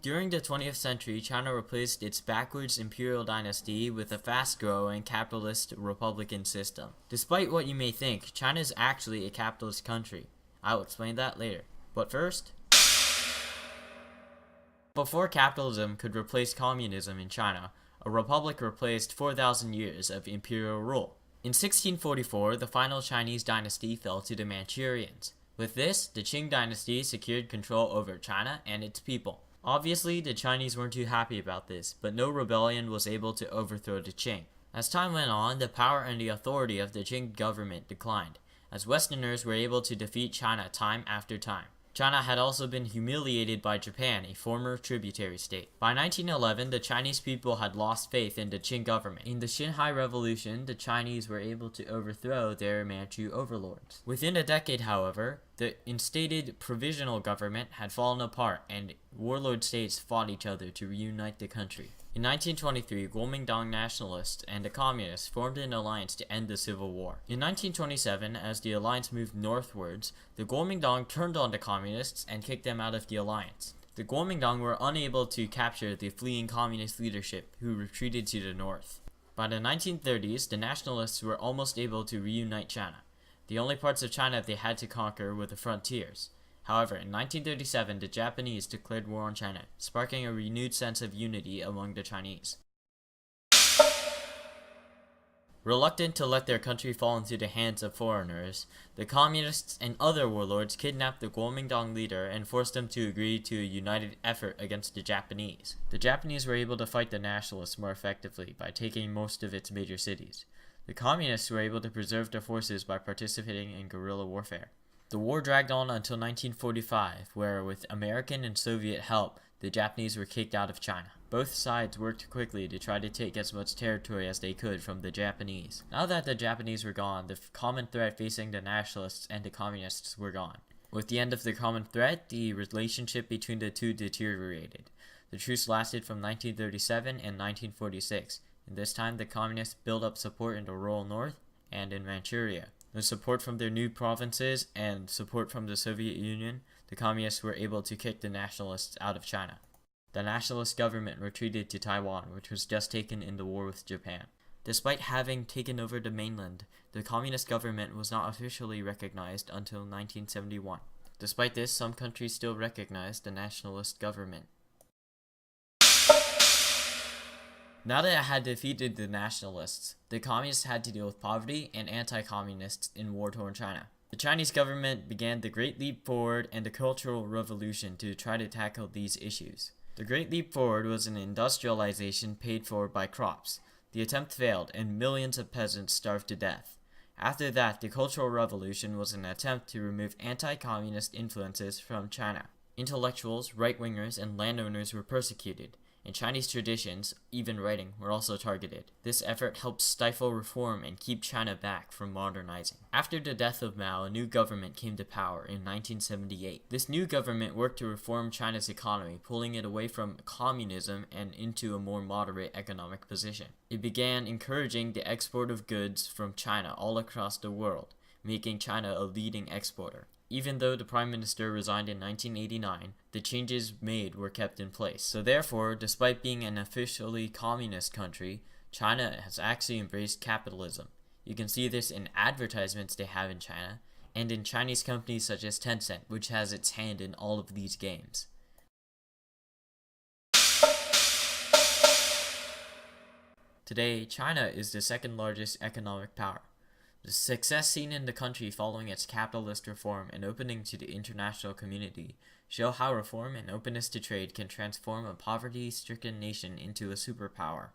During the 20th century, China replaced its backwards imperial dynasty with a fast-growing capitalist republican system. Despite what you may think, China is actually a capitalist country. I'll explain that later. But first, before capitalism could replace communism in China, a republic replaced 4,000 years of imperial rule. In 1644, the final Chinese dynasty fell to the Manchurians. With this, the Qing dynasty secured control over China and its people. Obviously, the Chinese weren't too happy about this, but no rebellion was able to overthrow the Qing. As time went on, the power and the authority of the Qing government declined, as Westerners were able to defeat China time after time. China had also been humiliated by Japan, a former tributary state. By 1911, the Chinese people had lost faith in the Qing government. In the Xinhai Revolution, the Chinese were able to overthrow their Manchu overlords. Within a decade, however, the instated provisional government had fallen apart, and warlord states fought each other to reunite the country. In 1923, Kuomintang nationalists and the communists formed an alliance to end the civil war. In 1927, as the alliance moved northwards, the Kuomintang turned on the communists and kicked them out of the alliance. The Kuomintang were unable to capture the fleeing communist leadership, who retreated to the north. By the 1930s, the nationalists were almost able to reunite China. The only parts of China they had to conquer were the frontiers. However, in 1937, the Japanese declared war on China, sparking a renewed sense of unity among the Chinese. Reluctant to let their country fall into the hands of foreigners, the communists and other warlords kidnapped the Kuomintang leader and forced him to agree to a united effort against the Japanese. The Japanese were able to fight the nationalists more effectively by taking most of its major cities. The communists were able to preserve their forces by participating in guerrilla warfare. The war dragged on until 1945, where, with American and Soviet help, the Japanese were kicked out of China. Both sides worked quickly to try to take as much territory as they could from the Japanese. Now that the Japanese were gone, the common threat facing the nationalists and the communists were gone. With the end of the common threat, the relationship between the two deteriorated. The truce lasted from 1937 and 1946, and this time the communists built up support in the rural north and in Manchuria. With support from their new provinces and support from the Soviet Union, the communists were able to kick the nationalists out of China. The nationalist government retreated to Taiwan, which was just taken in the war with Japan. Despite having taken over the mainland, the communist government was not officially recognized until 1971. Despite this, some countries still recognized the nationalist government. Now that it had defeated the nationalists, the communists had to deal with poverty and anti-communists in war-torn China. The Chinese government began the Great Leap Forward and the Cultural Revolution to try to tackle these issues. The Great Leap Forward was an industrialization paid for by crops. The attempt failed, and millions of peasants starved to death. After that, the Cultural Revolution was an attempt to remove anti-communist influences from China. Intellectuals, right-wingers, and landowners were persecuted. And Chinese traditions, even writing, were also targeted. This effort helped stifle reform and keep China back from modernizing. After the death of Mao, a new government came to power in 1978. This new government worked to reform China's economy, pulling it away from communism and into a more moderate economic position. It began encouraging the export of goods from China all across the world, making China a leading exporter. Even though the Prime Minister resigned in 1989, the changes made were kept in place. So therefore, despite being an officially communist country, China has actually embraced capitalism. You can see this in advertisements they have in China, and in Chinese companies such as Tencent, which has its hand in all of these games. Today, China is the second largest economic power. The success seen in the country following its capitalist reform and opening to the international community show how reform and openness to trade can transform a poverty-stricken nation into a superpower.